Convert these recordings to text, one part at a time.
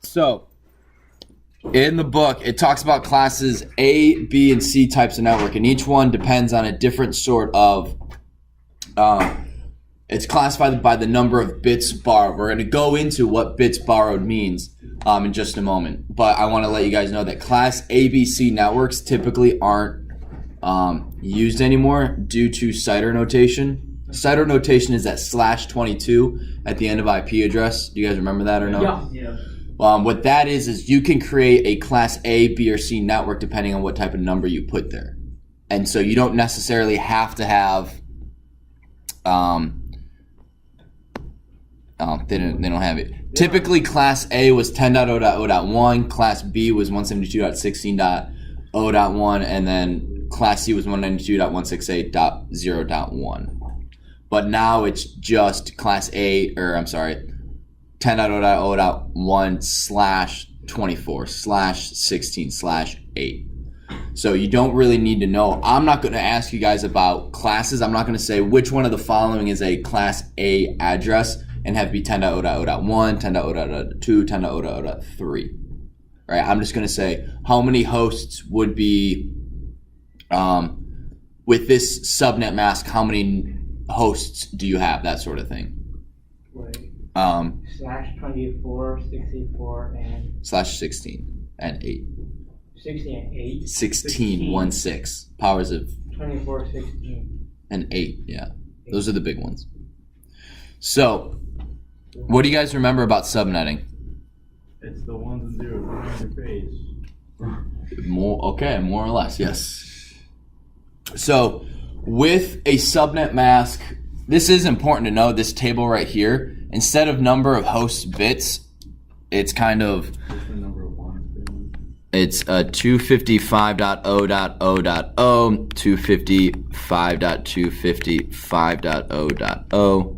So in the book, it talks about classes A, B, and C types of network, and each one depends on a different sort of, it's classified by the number of bits borrowed. We're going to go into what bits borrowed means in just a moment, but I want to let you guys know that class ABC networks typically aren't used anymore due to Cider Notation. Cider Notation is that /22 at the end of IP address. Do you guys remember that or no? Yeah. What that is you can create a class A, B, or C network depending on what type of number you put there. And so you don't necessarily have to have, they don't have it. Yeah. Typically, class A was 10.0.0.1, class B was 172.16.0.1, and then class C was 192.168.0.1. But now it's just class A, 10.0.0.1/24/16/8. So you don't really need to know. I'm not going to ask you guys about classes. I'm not going to say which one of the following is a class A address and have be 10.0.0.1, 10.0.0.2, 10.0.0.3. Right? I'm just going to say how many hosts would be with this subnet mask, how many hosts do you have, that sort of thing. Right. /24, 64, and /16 and 8. 16 and 8. 16, 16. Powers of 24, 16. And 8, yeah. Those are the big ones. So, what do you guys remember about subnetting? It's the ones and zeros on your face. More or less, yes. So, with a subnet mask, this is important to know, this table right here, instead of number of host bits, it's kind of, it's 255.0.0.0, 255.255.0.0.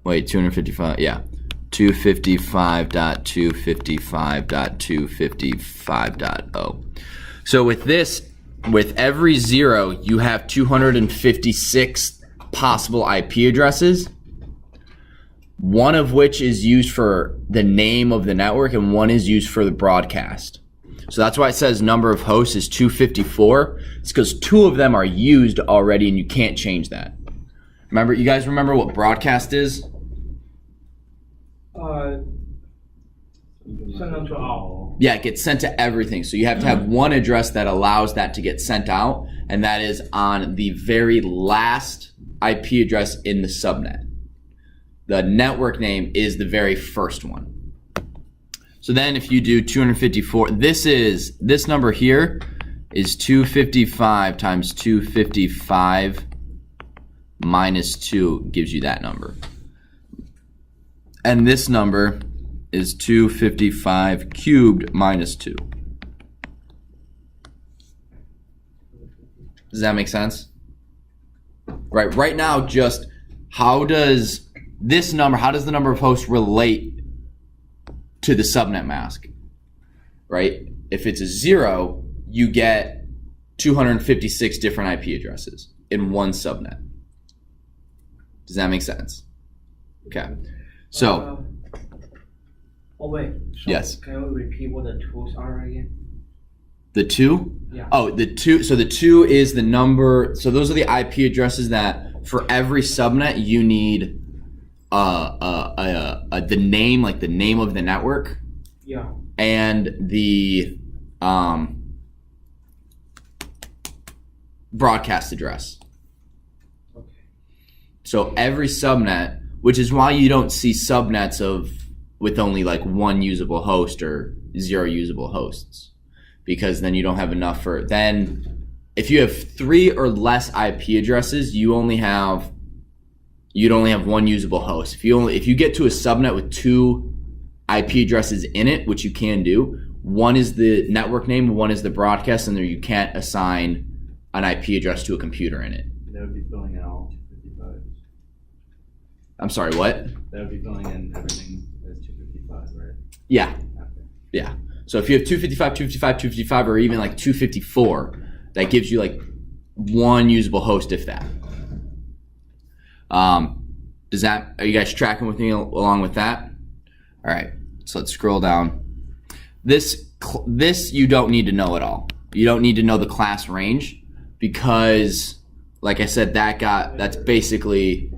Wait, 255, yeah. 255.255.255.0. So with this, with every zero, you have 256 possible IP addresses, one of which is used for the name of the network and one is used for the broadcast. So that's why it says number of hosts is 254. It's because 2 of them are used already and you can't change that. Remember, you guys remember what broadcast is? Send them to all. Yeah, it gets sent to everything. So you have to have one address that allows that to get sent out, and that is on the very last IP address in the subnet. The network name is the very first one. So then if you do 254, this number here is 255 times 255 minus 2 gives you that number. And this number is 255 cubed minus 2. Does that make sense? Right now, just how does the number of hosts relate to the subnet mask? Right? If it's a 0, you get 256 different IP addresses in one subnet. Does that make sense? Okay. So, wait. So yes. Can you repeat what the 2s are again? The 2? Yeah. Oh, the 2. So the 2 is the number. So those are the IP addresses that for every subnet you need the name, like the name of the network. Yeah. And the broadcast address. Okay. So every subnet, which is why you don't see subnets with only like 1 usable host or 0 usable hosts, because then you don't have enough for, then if you have 3 or less IP addresses, you'd only have 1 usable host. If you get to a subnet with 2 IP addresses in it, which you can do, one is the network name, one is the broadcast, and there you can't assign an IP address to a computer in it. That would be filling in all 255s. I'm sorry, what? That would be filling in everything as 255, right? Yeah. Okay. Yeah. So if you have 255, 255, 255, or even like 254, that gives you like 1 usable host, if that. Are you guys tracking with me along with that? All right. So let's scroll down. This you don't need to know at all. You don't need to know the class range because, like I said, that's basically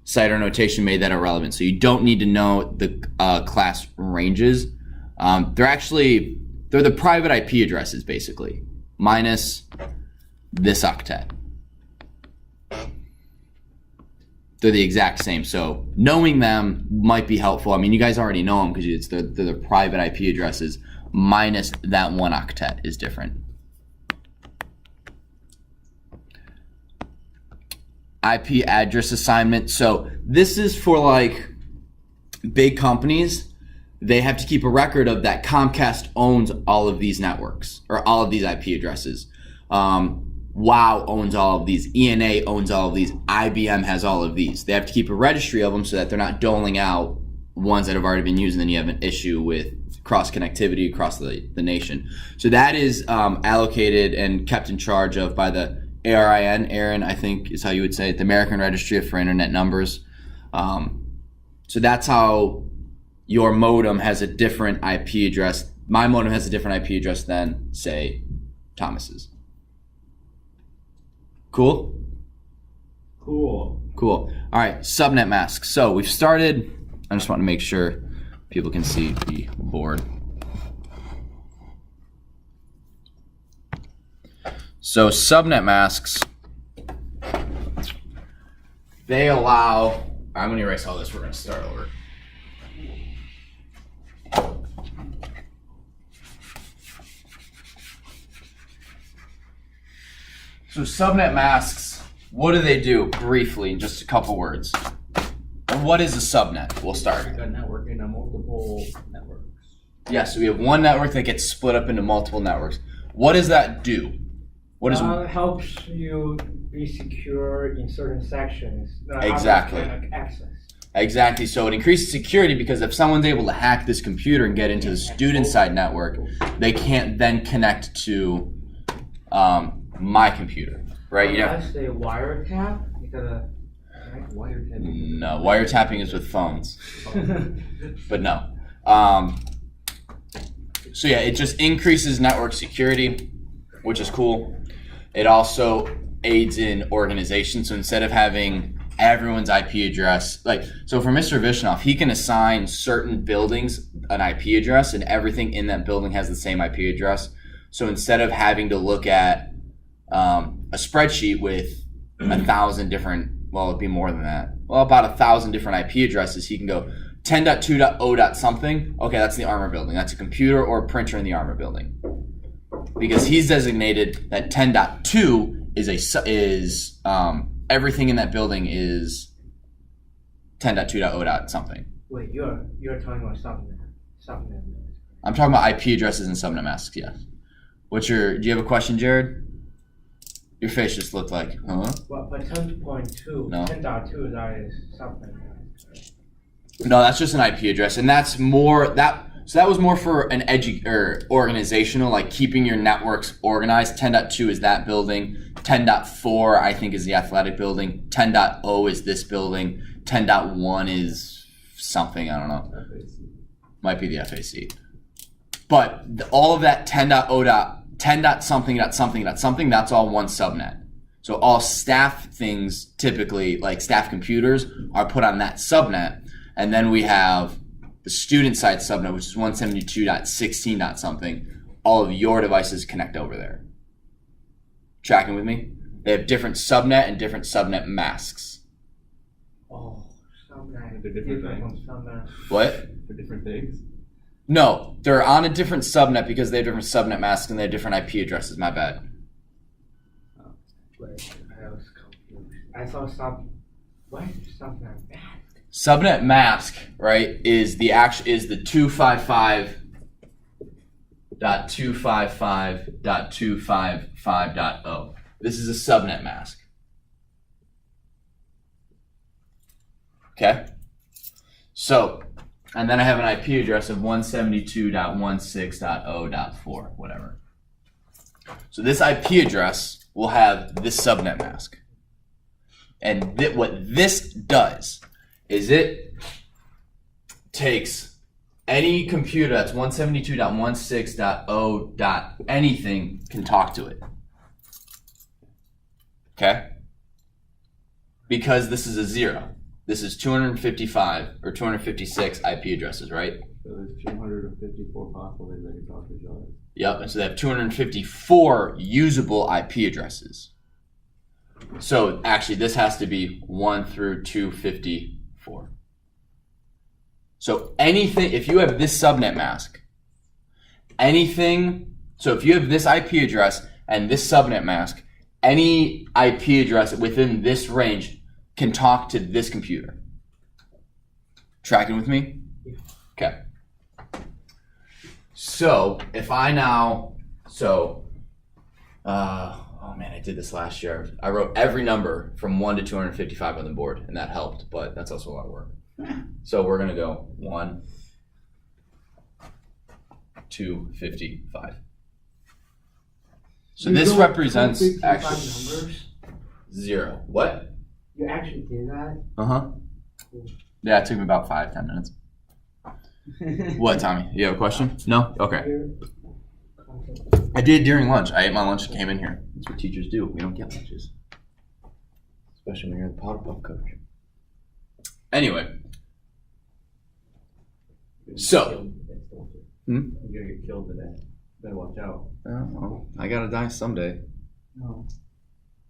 Cider Notation made that irrelevant. So you don't need to know the class ranges. They're the private IP addresses basically, minus this octet. They're the exact same. So knowing them might be helpful. I mean, you guys already know them because they're the private IP addresses minus that one octet is different. IP address assignment. So this is for like big companies. They have to keep a record of that Comcast owns all of these networks or all of these IP addresses. WoW owns all of these. ENA owns all of these. IBM has all of these. They have to keep a registry of them so that they're not doling out ones that have already been used and then you have an issue with cross connectivity across the nation. So that is allocated and kept in charge of by the ARIN, I think is how you would say it, the American Registry for Internet Numbers. So that's how your modem has a different IP address. My modem has a different IP address than, say, Thomas's. Cool? Cool. Cool. All right, subnet masks. So we've started. I just want to make sure people can see the board. So subnet masks, they allow, I'm going to erase all this. We're going to start over. So subnet masks, what do they do briefly in just a couple words? What is a subnet? We'll start. Like a networking of multiple networks. Yeah, so we have one network that gets split up into multiple networks. What does that do? What is helps you be secure in certain sections. Exactly. Access. Exactly. So it increases security because if someone's able to hack this computer and get into the student side network, they can't then connect to my computer, right? You know. I say wiretap because. Wiretapping. No, wiretapping is with phones, but no. So yeah, it just increases network security, which is cool. It also aids in organization. So instead of having everyone's IP address, so for Mr. Vishnoff, he can assign certain buildings an IP address and everything in that building has the same IP address. So instead of having to look at a spreadsheet with 1,000 different, well, it'd be more than that. Well, about 1,000 different IP addresses, he can go 10.2.0. something. Okay, that's the armor building. That's a computer or a printer in the armor building. Because he's designated that 10.2 is everything in that building is 10.2.0. something. Wait, you're talking about subnet. I'm talking about IP addresses and subnet masks. Yes. Do you have a question, Jared? Your face just looked like, huh? Well, but 10.2, No. 10.2 that is subnet. No, that's just an IP address, and that's more So that was more for an organizational, like keeping your networks organized. 10.2 is that building. 10.4 I think is the athletic building. 10.0 is this building. 10.1 is something, I don't know. Might be the FAC. But all of that 10.something, that's all one subnet. So all staff things, typically like staff computers, are put on that subnet. And then we have the student side subnet, which is 172.16. something. All of your devices connect over there. Tracking with me? They have different subnet and different subnet masks. Oh, subnet. They're different from things. subnet. What? For different things. No, they're on a different subnet because they have different subnet masks and they have different IP addresses. My bad. Wait, I was confused. I saw what is subnet mask? Subnet mask, right, is the 255.255.255.0. This is a subnet mask. Okay? So, and then I have an IP address of 172.16.0.4, whatever. So this IP address will have this subnet mask. And what this does is it takes any computer that's 172.16.0. anything can talk to it. Okay? Because this is a 0. This is 255 or 256 IP addresses, right? So there's 254 possible ways they can talk to each other. Yep, and so they have 254 usable IP addresses. So actually, this has to be 1 through 254. So anything, if you have this subnet mask, anything, so if you have this IP address and this subnet mask, any IP address within this range can talk to this computer. Tracking with me? Okay. So if I now, oh man, I did this last year. I wrote every number from 1 to 255 on the board, and that helped, but that's also a lot of work. So we're gonna go 1, 255. So this represents actually numbers. 0. What? You actually did that? Uh-huh. Yeah, it took me about 5-10 minutes. What, Tommy? You have a question? No? Okay. I did during lunch. I ate my lunch and came in here. That's what teachers do. We don't get lunches. Especially when you're the powder puff coach. Anyway. So. You're gonna get killed today. Better watch out. Oh, well, I gotta die someday. No.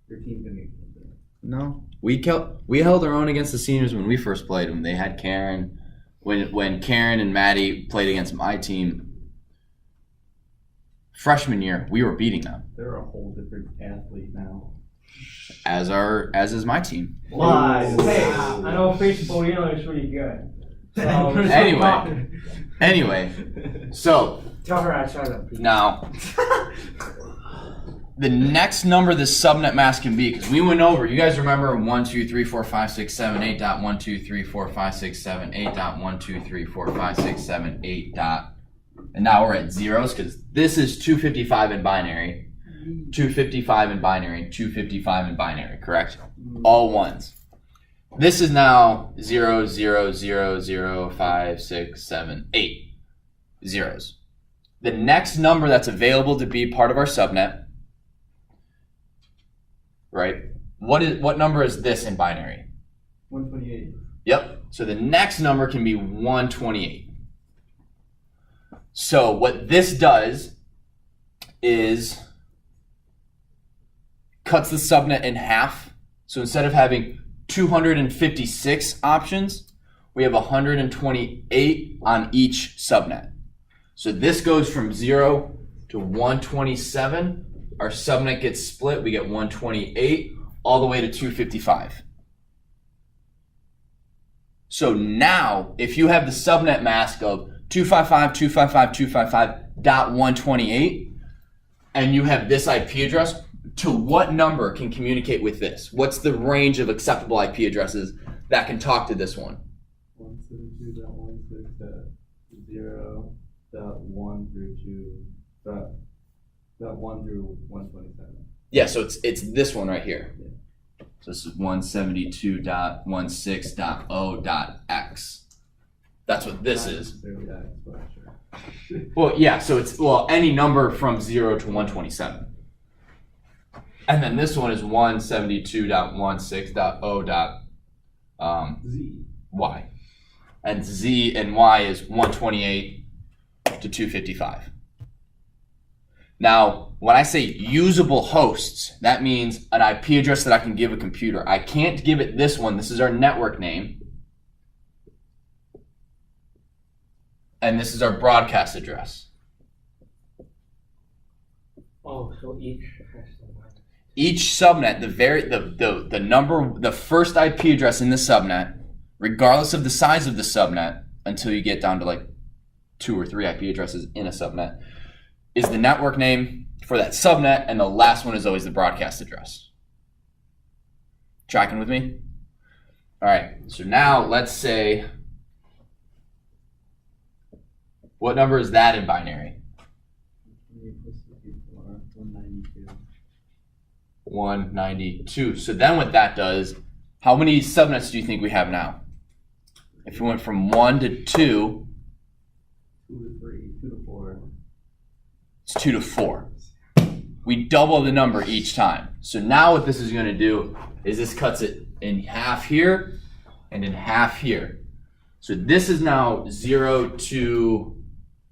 Your team's gonna get killed today. No. We held our own against the seniors when we first played them. They had Karen. When Karen and Maddie played against my team freshman year, we were beating them. They're a whole different athlete now. As is my team. Lies. Hey, I know Facebook, is really good. So, Anyway, so tell her I tried that. now the next number this subnet mask can be, because we went over, you guys remember 1, 2, 3, 4, 5, 6, 7, 8 dot 1, 2, 3, 4, 5, 6, 7, 8 dot 1, 2, 3, 4, 5, 6, 7, 8 dot, and now we're at zeros because this is 255 in binary, 255 in binary, 255 in binary, correct? All ones. This is now 0, 0, 0, 0, 5, 6, 7, 8 zeros. The next number that's available to be part of our subnet, right? What number is this in binary? 128. Yep. So the next number can be 128. So what this does is cuts the subnet in half. So instead of having 256 options, we have 128 on each subnet. So this goes from 0 to 127. Our subnet gets split. We get 128 all the way to 255. So now, if you have the subnet mask of 255.255.255.128, and you have this IP address, to what number can communicate with this? What's the range of acceptable IP addresses that can talk to this one? 172.16.0.1 through 2.1 through 127. Yeah, so it's this one right here. So this is 172.16.0.x. That's what this is. Well, yeah, so it's any number from 0 to 127. And then this one is 172.16.0.y. And Z and Y is 128 to 255. Now, when I say usable hosts, that means an IP address that I can give a computer. I can't give it this one. This is our network name. And this is our broadcast address. Oh, so each has the one. Each subnet, the first IP address in the subnet, regardless of the size of the subnet, until you get down to like 2 or 3 IP addresses in a subnet, is the network name for that subnet, and the last one is always the broadcast address. Tracking with me? All right, so now let's say, what number is that in binary? 192. So then what that does, how many subnets do you think we have now? If we went from 1 to 2, 3, 2 to 4. It's 2 to 4. We double the number each time. So now what this is going to do is this cuts it in half here and in half here. So this is now 0 to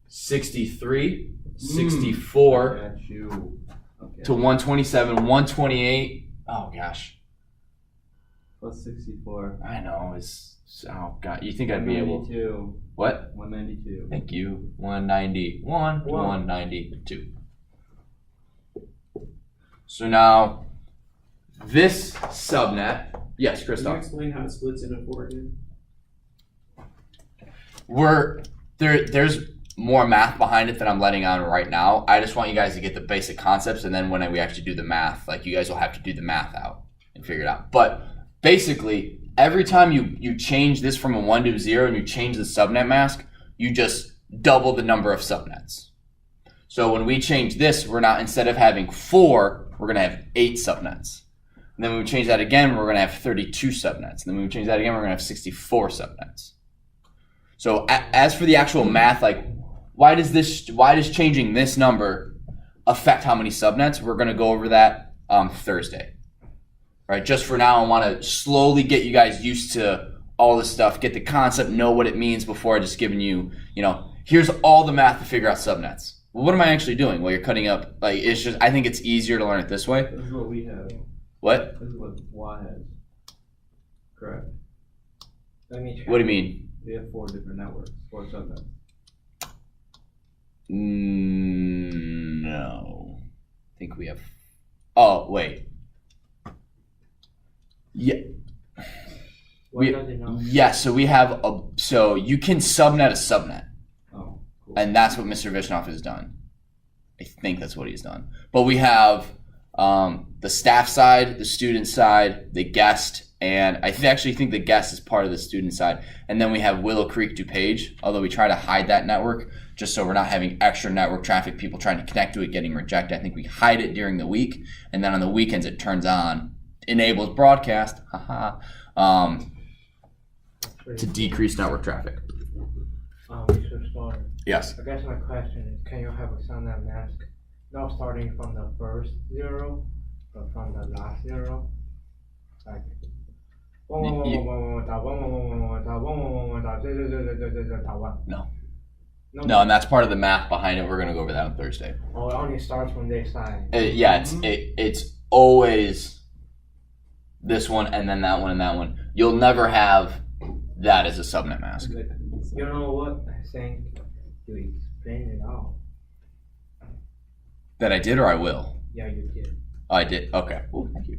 63, 64 Got you. Okay. to 127, 128. Oh gosh. Plus 64. I know. Oh god. You think I'd be able? 192. What? 192. Thank you. 191 to 192. So now this subnet. Yes, Can you Christoph. explain how it splits into 4 again? There's more math behind it that I'm letting on right now. I just want you guys to get the basic concepts, and then when we actually do the math, like you guys will have to do the math out and figure it out. But basically, every time you change this from a 1 to a 0 and you change the subnet mask, you just double the number of subnets. So when we change this, we're not, instead of having 4, we're going to have 8 subnets. And then when we change that again, we're going to have 32 subnets. And then when we change that again, we're going to have 64 subnets. So as for the actual math, like why does changing this number affect how many subnets? We're going to go over that Thursday. All right, just for now, I want to slowly get you guys used to all this stuff, get the concept, know what it means before I just giving you, here's all the math to figure out subnets. Well, what am I actually doing? Well, you're cutting up, it's just, I think it's easier to learn it this way. This is what we have. What? This is what Y has. Correct. Let me check. What do you mean? We have 4 different networks, 4 subnets. No. I think we have, oh, wait. Yeah. What does it know? Yeah, so we have so you can subnet a subnet. Oh, cool. And that's what Mr. Vishnov has done. I think that's what he's done. But we have the staff side, the student side, the guest, and I actually think the guest is part of the student side. And then we have Willow Creek DuPage, although we try to hide that network just so we're not having extra network traffic, people trying to connect to it, getting rejected. I think we hide it during the week, and then on the weekends it turns on, enables broadcast, to decrease network traffic. Mr. Stoner, Yes. I guess my question is, can you have a subnet mask not starting from the first 0, but from the last 0? Like, No, and that's part of the math behind it. We're going to go over that on Thursday. Oh, it only starts from this side. Yeah, it's always this one and then that one and that one. You'll never have that as a subnet mask. You know what? I think you explained it all. That I did or I will? Yeah, you did. Oh, I did. Okay. Ooh, thank you.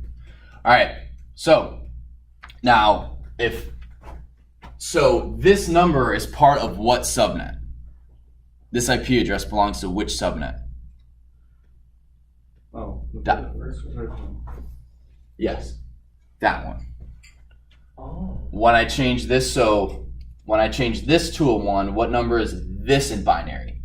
All right. So now this number is part of what subnet? This IP address belongs to which subnet? Oh, That- the first one. Yes. That one. Oh. When I change this to a 1, what number is this in binary?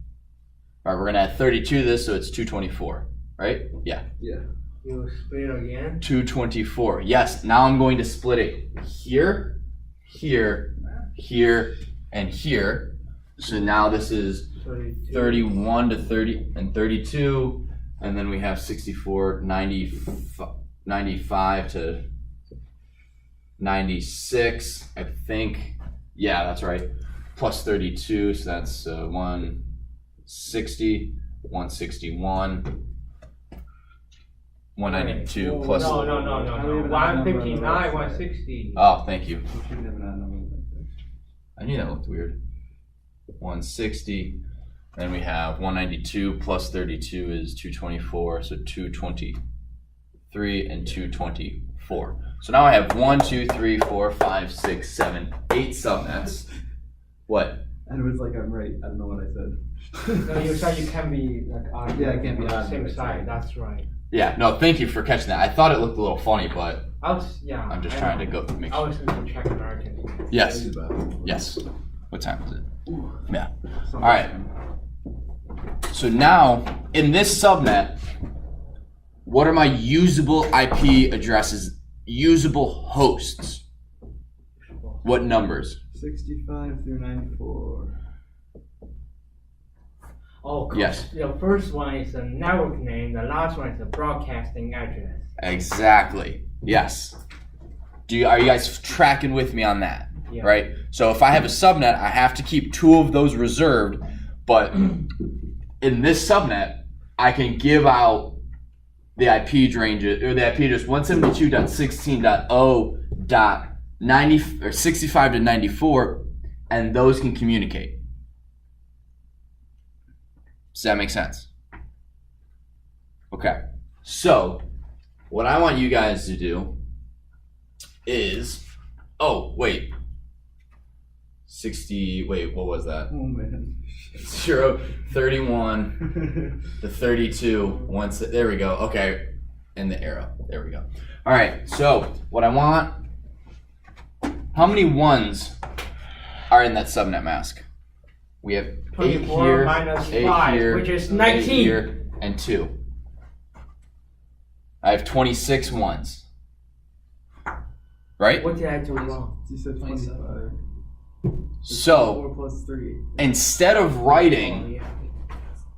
All right, we're going to add 32 to this, so it's 224, right? Yeah. Yeah. You split again? 224. Yes, now I'm going to split it here, here, here, and here. So now this is 32. 31 to 30 and 32, and then we have 64, 95 to 96, I think. Yeah, that's right. Plus 32, so that's 160, 161, 192 Wait, plus. No. How do we have that 159, number on the 160. Oh, thank you. We shouldn't have an odd number like that. I knew that looked weird. 160. Then we have 192 plus 32 is 224, so 223 and 224. So now I have 1, 2, 3, 4, 5, 6, 7, 8 subnets. What? And it was like I'm right. I don't know what I said. No, you said you can be like odd. Yeah, it can be on the odd, same but it's side. right. That's right. Yeah, no, thank you for catching that. I thought it looked a little funny, but I'm just I trying to know. go make I sure. was thinking check American. Yes. Yes. What time is it? Yeah. All right. So now, in this subnet, what are my usable IP addresses, usable hosts? What numbers? 65 through 94. Oh, Yes. The first one is a network name. The last one is a broadcasting address. Exactly. Yes. Are you guys tracking with me on that? Yeah. Right? So if I have a subnet, I have to keep 2 of those reserved, but in this subnet, I can give out the IP range or the IP address 172.16.0.90 or 65 to 94, and those can communicate. Does that make sense? Okay. So what I want you guys to do is, what was that? Oh man. 0, 31 to 32. There we go. Okay. And the arrow. There we go. All right. So what I want, how many ones are in that subnet mask? We have 8 24 here, minus 8 5, here, which is 8 19. here, and 2. I have 26 ones. Right? What did I do wrong? You said 25. So 4 plus 3. instead of Oh, writing yeah.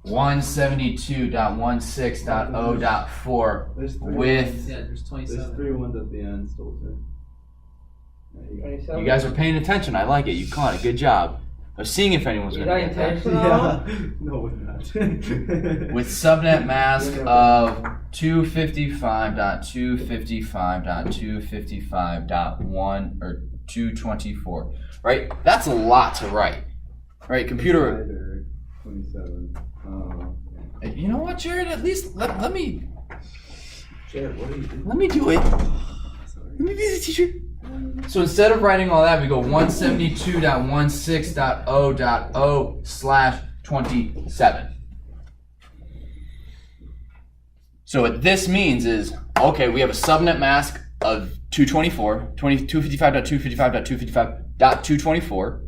172.16.0.4 There's 3 with, ones. Yeah, there's There's 27. 3 ones at the end, Stolter. There you go. 27. you guys are paying attention. I like it. You caught it. Good job. I was seeing if anyone's Is going that to get that. intentional? Yeah. No, it's not. With subnet mask of 255.255.255.1 or 224. Right? That's a lot to write. Right? Computer. Cider 27. You know what, Jared? At least let me Jared, what are you doing? let me do it. Sorry. Let me be the teacher. So instead of writing all that, we go 172.16.0.0/27. So what this means is, okay, we have a subnet mask of 225.255.255.255.224.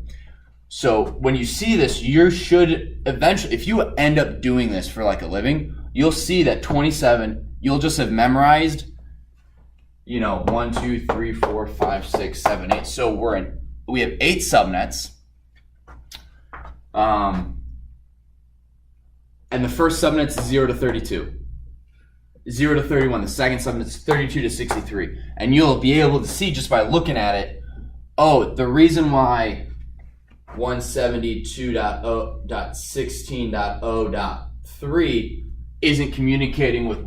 So when you see this, you should eventually, if you end up doing this for like a living, you'll see that 27, you'll just have memorized, 1, 2, 3, 4, 5, 6, 7, 8. So we have 8 subnets. And the first subnet's 0 to 32. 0 to 31. The second subnet's 32 to 63. And you'll be able to see just by looking at it, the reason why 172.16.0.3 isn't communicating with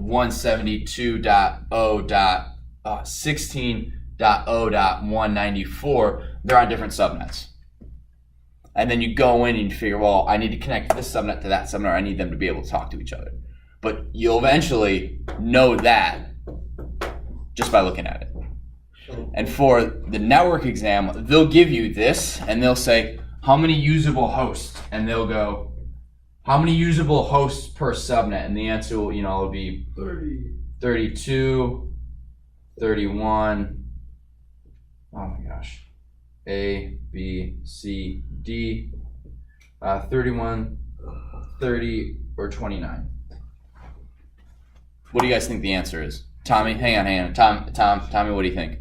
172.16.0.194. They're on different subnets. And then you go in and you figure, well, I need to connect this subnet to that subnet, or I need them to be able to talk to each other. But you'll eventually know that just by looking at it. And for the network exam, they'll give you this, and they'll say, how many usable hosts? And they'll go, how many usable hosts per subnet? And the answer will, it'll be 30. 32, 31, oh my gosh, A, B, C, D, 31, 30, or 29. What do you guys think the answer is? Tommy, hang on. Tommy, what do you think?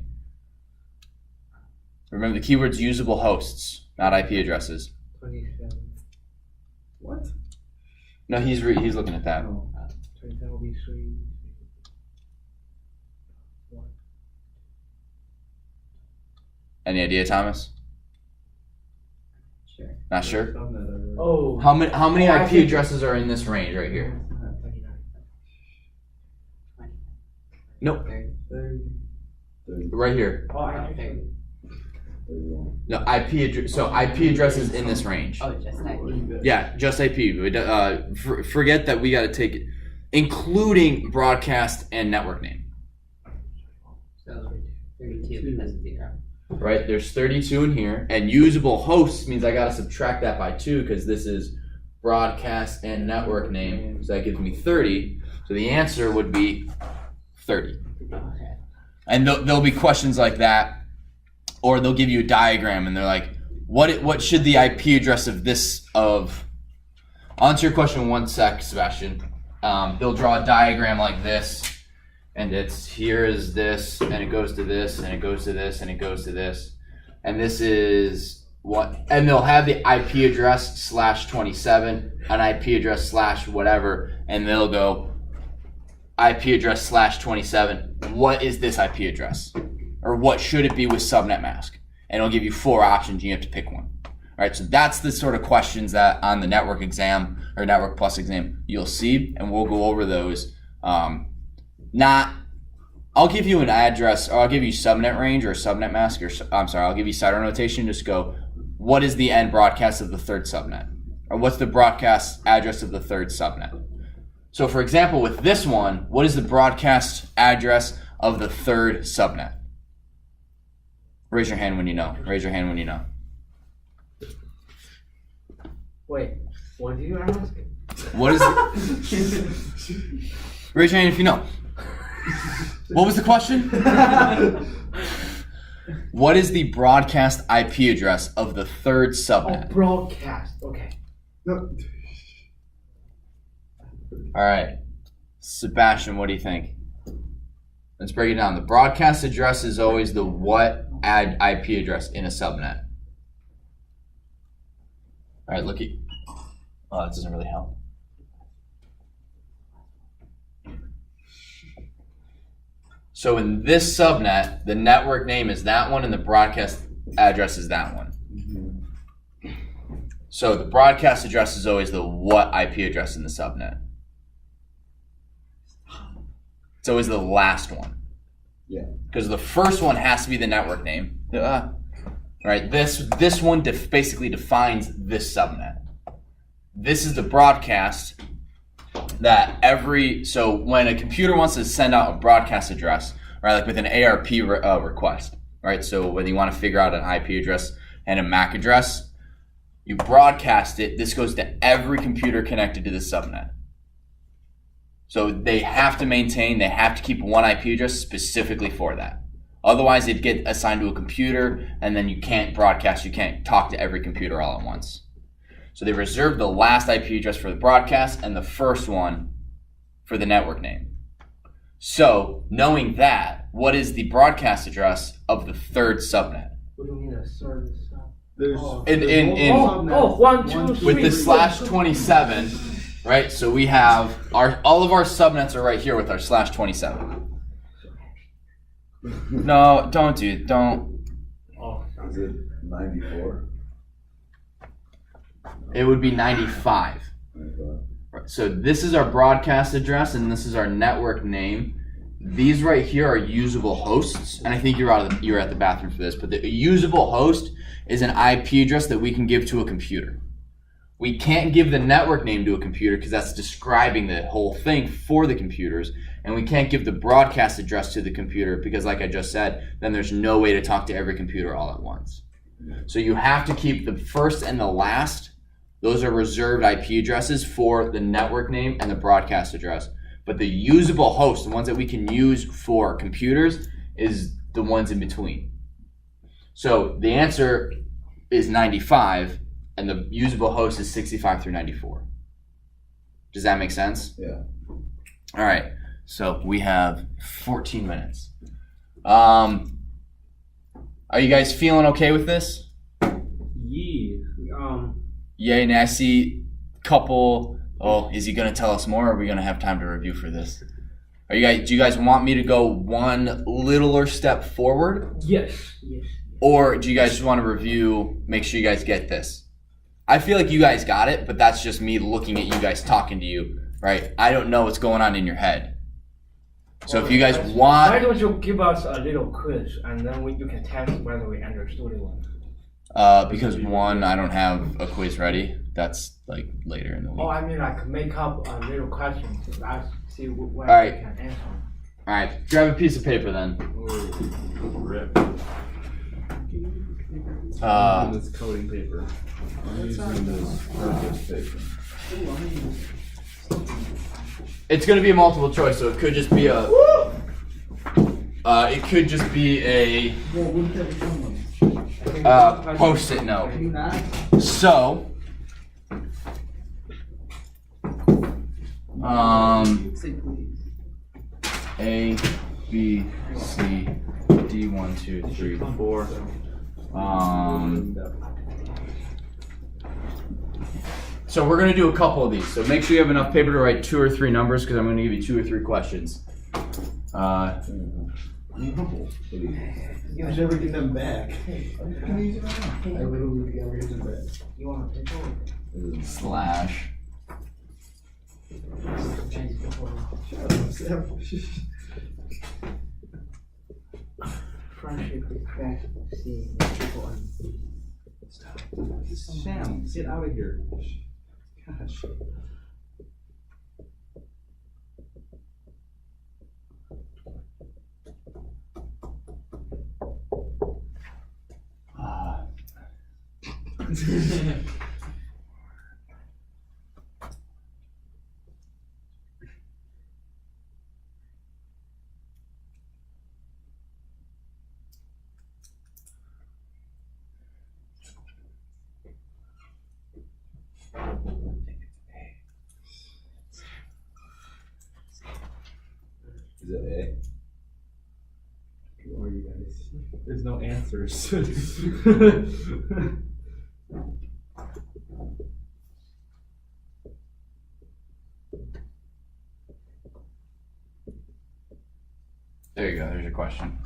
Remember the keyword's usable hosts, not IP addresses. 27. What? No, he's looking at that. Oh. 27 will be 3. 1. Any idea, Thomas? Sure. Not sure. Subnet, Oh. How many I IP think- addresses are in this range right here? 39. Nope, 30. right here. Oh, I think 31. No, so IP addresses in this range. Oh, just that. Yeah, just IP. Forget that we got to take it, including broadcast and network name. So 32 because of 0. Right, there's 32 in here, and usable hosts means I got to subtract that by 2 because this is broadcast and network name, so that gives me 30. So the answer would be 30. Okay. And there'll be questions like that, or they'll give you a diagram, and they're like, "What should the IP address of this of?" I'll answer your question in 1 sec, Sebastian. They'll draw a diagram like this, and it's here is this, and it goes to this, and it goes to this, and it goes to this, and this is what, and they'll have the IP address /27, an IP address / whatever, and they'll go IP address /27. What is this IP address? Or what should it be with subnet mask? And it'll give you 4 options. You have to pick one. All right, so that's the sort of questions that on the network exam or network plus exam you'll see, and we'll go over those. I'll give you an address, or I'll give you subnet range or subnet mask, or I'll give you Cider Notation. Just go, what is the end broadcast of the third subnet? Or what's the broadcast address of the third subnet? So for example, with this one, what is the broadcast address of the third subnet? Raise your hand when you know. Raise your hand when you know. Wait, what did you ask? What is it? Raise your hand if you know. What was the question? What is the broadcast IP address of the third subnet? Oh, broadcast. Okay. No. All right. Sebastian, what do you think? Let's break it down. The broadcast address is always the what IP address in a subnet. All right, look at. Oh, that doesn't really help. So in this subnet, the network name is that one and the broadcast address is that one. So the broadcast address is always the what IP address in the subnet. It's always the last one. Yeah. Because the first one has to be the network name. Right? This one basically defines this subnet. This is the broadcast that so when a computer wants to send out a broadcast address, right, like with an ARP request, right, so when you want to figure out an IP address and a MAC address, you broadcast it. This goes to every computer connected to the subnet. So they have to keep one IP address specifically for that. Otherwise, it'd get assigned to a computer, and then you can't broadcast, you can't talk to every computer all at once. So they reserve the last IP address for the broadcast and the first one for the network name. So knowing that, what is the broadcast address of the third subnet? What do you mean a third sub? There's one, two, three. With the /27, right? So we have all of our subnets are right here with our /27. No, don't. Oh, Is it 94? It would be 95. Right, so this is our broadcast address and this is our network name. These right here are usable hosts, and I think you're at the bathroom for this, but the usable host is an IP address that we can give to a computer. We can't give the network name to a computer because that's describing the whole thing for the computers, and we can't give the broadcast address to the computer because, like I just said, then there's no way to talk to every computer all at once. So you have to keep the first and the last. Those are reserved IP addresses for the network name and the broadcast address. But the usable host, the ones that we can use for computers, is the ones in between. So the answer is 95, and the usable host is 65 through 94. Does that make sense? Yeah. All right. So we have 14 minutes. Are you guys feeling okay with this? yeah. Yeah, and I see a couple. Oh, is he going to tell us more, or are we going to have time to review for this? Do you guys want me to go one littler step forward? Yes. Or do you guys just want to review, make sure you guys get this? I feel like you guys got it, but that's just me looking at you guys talking to you, right? I don't know what's going on in your head. So if you guys want... Why don't you give us a little quiz, and then you can test whether we understood it or not. Because one, I don't have a quiz ready. That's like later in the week. Oh, I mean like make up a little question to ask, see where All right. we can answer. All right, grab a piece of paper then. This coding paper. I'm using this purchase paper. It's going to be a multiple choice, so it could just be a... Post-it note. So, A, B, C, D, 1, 2, 3, 4. So we're gonna do a couple of these. So make sure you have enough paper to write 2 or 3 numbers because I'm gonna give you 2 or 3 questions. No, please. You're never getting them back. Can you use it right now? I literally never get them back. You want to take over? Slash. Friendship is best seen when people are Stop. Sam, get out of here. Gosh. Is it A? Who are you guys? There's no answers. There you go, there's your question.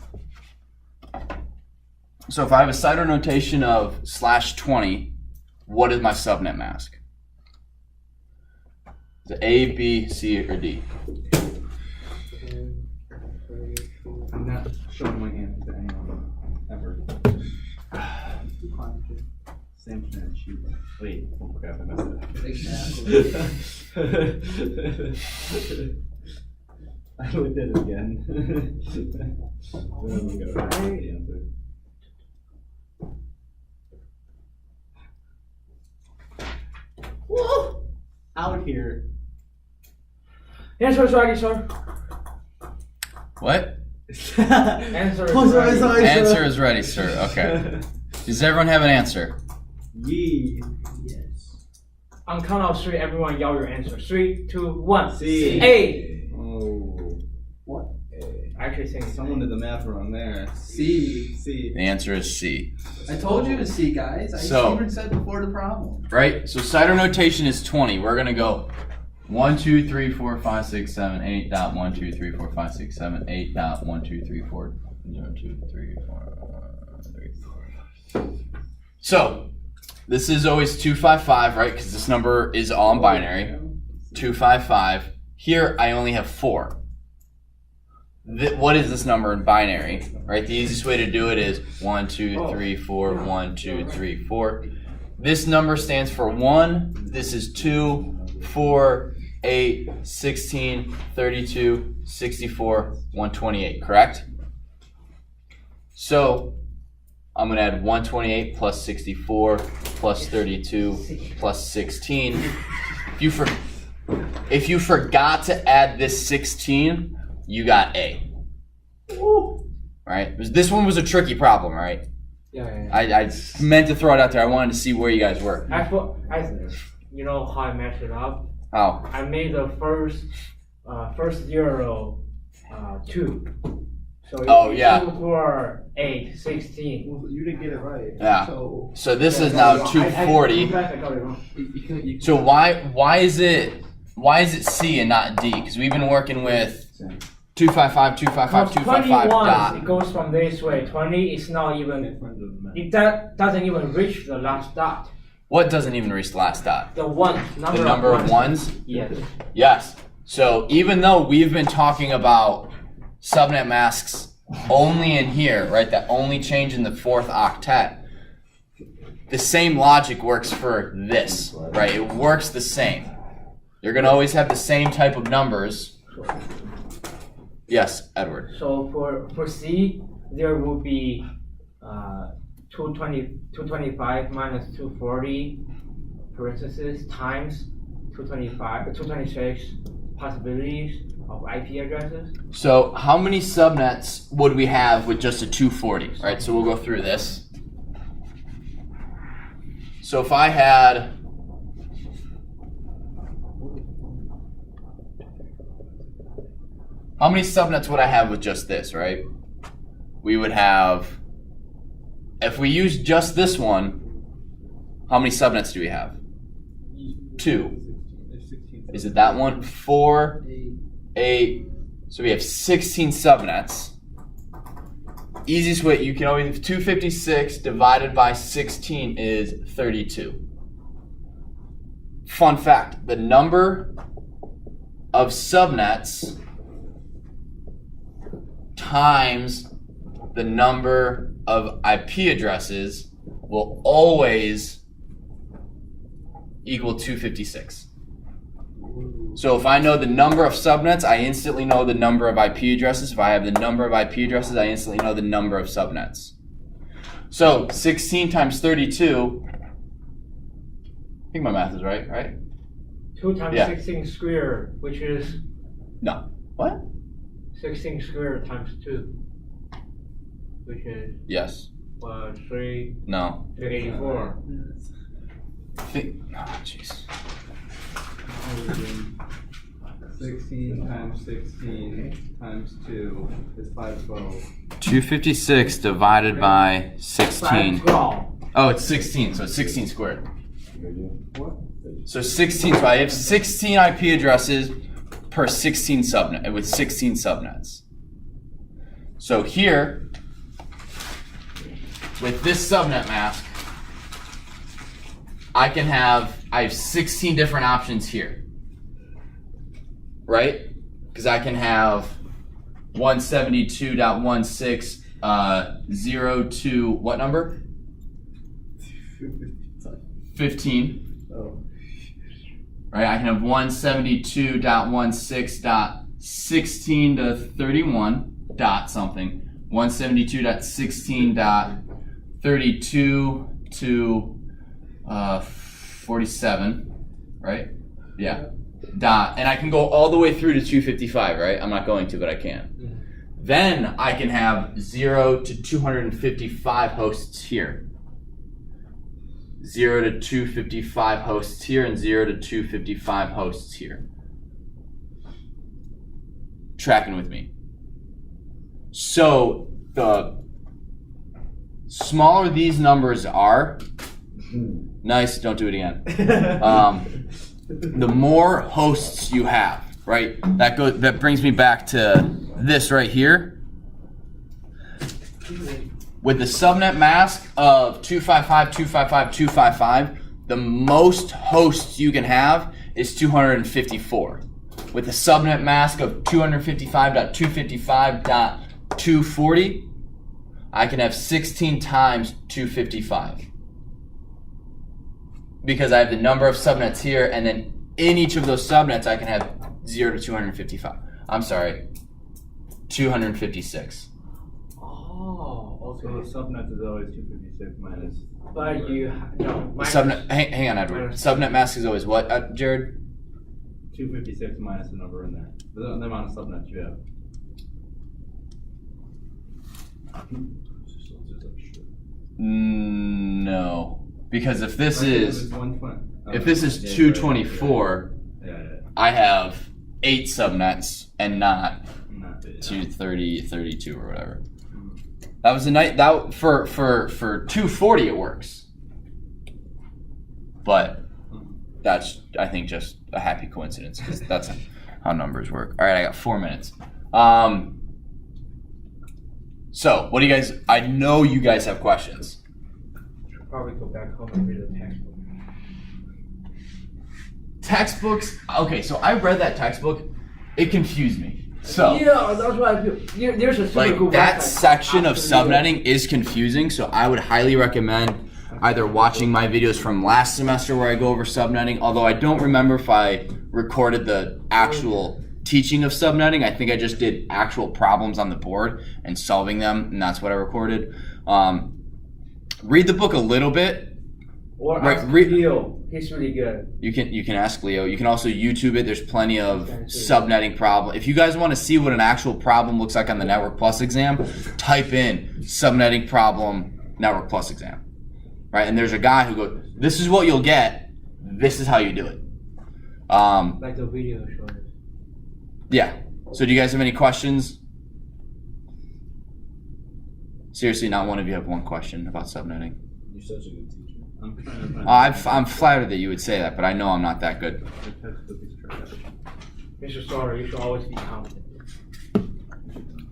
So if I have a cider notation of /20, what is my subnet mask? Is it A, B, C, or D? I'm not showing my hand to anyone ever. Sam can shoot. Wait, oh crap, I messed it up. I looked at it again. Then I'm gonna go the answer. Whoa! Out here. Answer is ready, sir. What? Answer is ready. Answer is ready, sir. Okay. Does everyone have an answer? Yee. Yes. On count of 3, everyone yell your answer. 3, 2, 1. C. A. Oh. What? Actually, saying Someone did the math wrong there. C. C. The answer is C. I told you to see, guys. I So- even said before the problem. Right? So cider notation is 20. We're gonna go 1, 2, 3, 4, 5, 6, 7, 8, dot 1, 2, 3, 4, 5, 6, 7, 8, dot 1, 2, 3, 4, 0, 2, 3, 4, 3, 4. So this is always 255, right? Because this number is all in binary. 255. Here I only have 4. What is this number in binary? Right? The easiest way to do it is 1, 2, 3, 4, 1, 2, 3, 4. This number stands for 1. This is 2, 4, 8, 16, 32, 64, 128, correct? So I'm gonna add 128 plus 64 plus 32 plus 16. If you forgot to add this 16, you got A. Right? This one was a tricky problem, right? Yeah. I meant to throw it out there. I wanted to see where you guys were. You know how I messed it up? How? I made the first 0 2. So Oh, yeah. 2, 4, 8, 16. Well, you didn't get it right. Yeah. So this is now 240. I got it wrong. You So why is it C and not D? Because we've been working with 255, 255, 255 dot. It goes from this way. 20 is not even. It doesn't even reach the last dot. What doesn't even reach the last dot? The one The number of ones? Yes. Yes. So even though we've been talking about subnet masks only in here, right? That only change in the 4th octet. The same logic works for this, right? It works the same. You're gonna always have the same type of numbers. Yes, Edward. So for C, there will be 225 minus 240 parentheses times 226 possibilities of IP addresses. So how many subnets would we have with just a 240, right? So we'll go through this. So if I had how many subnets would I have with just this, right? We would have, if we use just this one, how many subnets do we have? 2. Is it that one? 4, 8. So we have 16 subnets. Easiest way, you can always, 256 divided by 16 is 32. Fun fact, the number of subnets times the number of IP addresses will always equal 256. So if I know the number of subnets, I instantly know the number of IP addresses. If I have the number of IP addresses, I instantly know the number of subnets. So 16 times 32, I think my math is right? 2 times Yeah. 16 squared, which is No. What? 16 squared times 2, which is Yes. 3, No. 384. Jeez. 16 times 16 times 2 is 512. 256 divided by 16. 512. Oh, it's 16, so it's 16 squared. What? So 16, so I have 16 IP addresses per 16 subnet, with 16 subnets. So here, with this subnet mask, I have 16 different options here. Right? Because I can have 172.16 what number? 15. Oh. Right? I can have 172.16.16 to 31 dot something. 172.16.32 to 47. Right? Yeah. Dot. And I can go all the way through to 255, right? I'm not going to, but I can. Then I can have 0 to 255 hosts here. 0 to 255 hosts here and 0 to 255 hosts here. Tracking with me. So the smaller these numbers are, nice, don't do it again. The more hosts you have, right? That brings me back to this right here. With the subnet mask of 255, 255, 255, the most hosts you can have is 254. With the subnet mask of 255.255.240, I can have 16 times 255. Because I have the number of subnets here, and then in each of those subnets, I can have 0 to 255. I'm sorry, 256. Oh, So the subnet is always 256 minus. But you no. Subnet, hang on, Edward. Subnet mask is always what, Jared? 256 minus the number in there. The amount of subnets you have. No, because if this is 120. if this is 224, I have 8 subnets and not 230, 32 or whatever. That was a night that for 240 it works, but that's I think just a happy coincidence because that's how numbers work. All right, I got 4 minutes. So what do you guys? I know you guys have questions. Should probably go back home and read the textbook. Textbooks. Okay, so I read that textbook. It confused me. So Yeah, that's what I feel. There's a super like cool that website. section of Absolutely. subnetting is confusing. So I would highly recommend either watching my videos from last semester where I go over subnetting. Although I don't remember if I recorded the actual teaching of subnetting. I think I just did actual problems on the board and solving them, and that's what I recorded. Read the book a little bit. Or Right, ask read- Leo. He's really good. You can ask Leo. You can also YouTube it. There's plenty of subnetting problem. If you guys want to see what an actual problem looks like on the Network Plus exam, type in subnetting problem Network Plus exam. Right? And there's a guy who goes, this is what you'll get. This is how you do it. Like the video showed us. Yeah. So do you guys have any questions? Seriously, not one of you have one question about subnetting. You're such a good teacher. I'm trying to find. I'm flattered that you would say that, but I know I'm not that good. Mr. Storer, you should always be confident.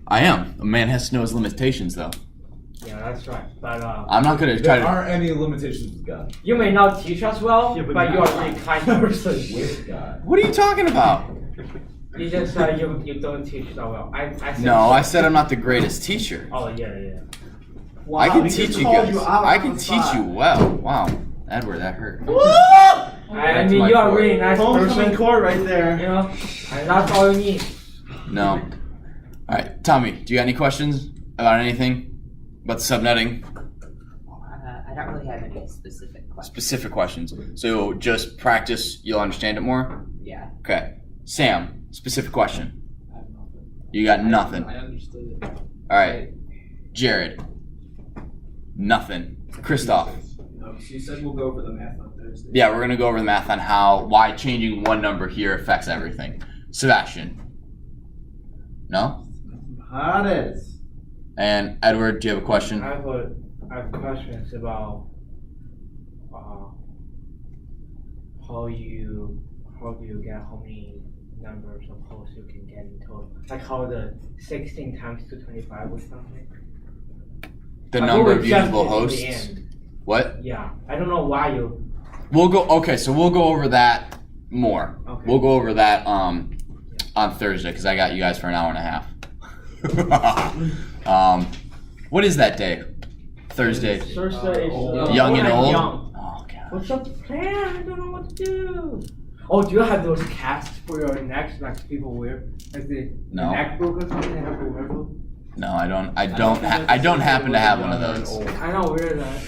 I am. A man has to know his limitations, though. Yeah, that's right. But I'm not gonna try There to. aren't any limitations with God. you may not teach us well, Yeah, but, but you are a really kind person. With God. What are you talking about? You just you don't teach so well. I said No, I said I'm not the greatest teacher. Oh yeah. I can he teach just you called guys. you out I on can the teach spot. you well. Wow, Edward, that hurt. I That's mean, my you are a fault. really nice Homecoming person. court right there. You know, and that's all you need. No. All right, Tommy, do you got any questions about anything about subnetting? I don't really have any specific questions. Specific questions. So just practice. You'll understand it more. Yeah. Okay. Sam, specific question. You got nothing. I understood it. All right. Jared. Nothing. Christoph. She said we'll go over the math on Thursday. Yeah, we're gonna go over the math on why changing one number here affects everything. Sebastian. No? Hottest. And Edward, do you have a question? I have questions about how do you get how many numbers of hosts you can get in total? Like how the 16 times 225 or something. The I number think of we just usable did in the hosts. end. What? Yeah, I don't know why you. We'll go. Okay, so we'll go over that more. Okay. We'll go over that on Thursday because I got you guys for an hour and a half. What is that day? Thursday. Thursday is Young and old. Young. Oh god. What's up the plan? I don't know what to do. Oh, do you have those casts for your necks like people wear? Like the No. neck book or something they have to wear those? No, I don't. I don't happen to have one of those. I don't wear that.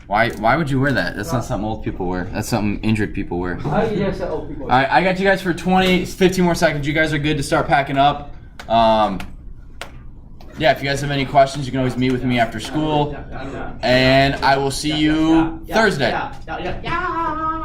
Why would you wear that? That's not something old people wear. That's something injured people wear. I just said old people. All right, I got you guys for 15 more seconds. You guys are good to start packing up. Yeah, if you guys have any questions, you can always meet with me after school. And I will see you Thursday. Yeah.